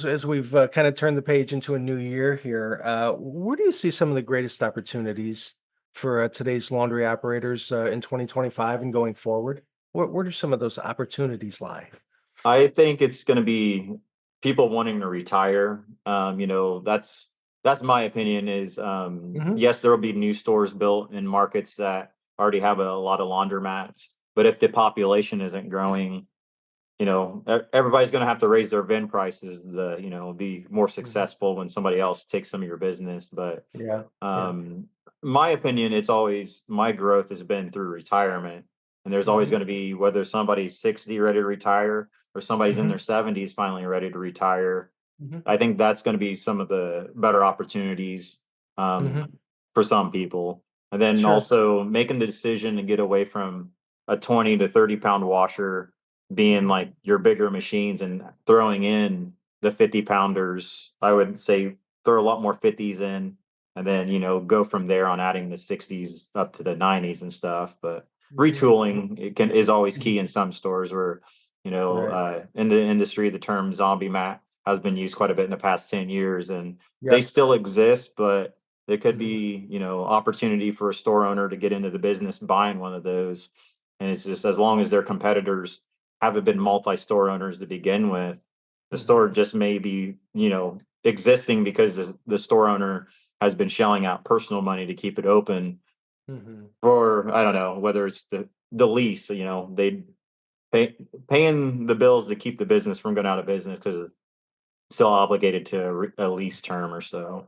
as we've kind of turned the page into a new year here, where do you see some of the greatest opportunities for today's laundry operators in 2025 and going forward? Where do some of those opportunities lie? I think it's going to be people wanting to retire. That's my opinion. Is Hmm. yes, there will be new stores built in markets that already have a lot of laundromats, but if the population isn't growing, everybody's going to have to raise their VIN prices to be more Hmm. successful when somebody else takes some of your business. But Yeah, yeah. um, my opinion, it's always my growth has been through retirement, and there's always Hmm. going to be whether somebody's 60 ready to retire or somebody's in Hmm. their 70s finally ready to retire. Hmm. I think that's going to be some of the better opportunities um, Hmm. for some people, and then Sure. also making the decision to get away from a 20 to 30 pound washer being Hmm. like your bigger machines and throwing in the 50 pounders. I would say throw a lot more 50s in and then go from there on adding the 60s up to the 90s and stuff. But Hmm. retooling is always Hmm. key in some stores where Right. in the industry the term zombie mat has been used quite a bit in the past 10 years, and they Yep. still exist, but there could Hmm. be opportunity for a store owner to get into the business buying one of those. And it's just as long as their competitors haven't been multi-store owners to begin with, the Hmm. store just may be existing because the store owner has been shelling out personal money to keep it open Hmm. for, I don't know, whether it's the lease, they paying the bills to keep the business from going out of business because still obligated to a lease term or so.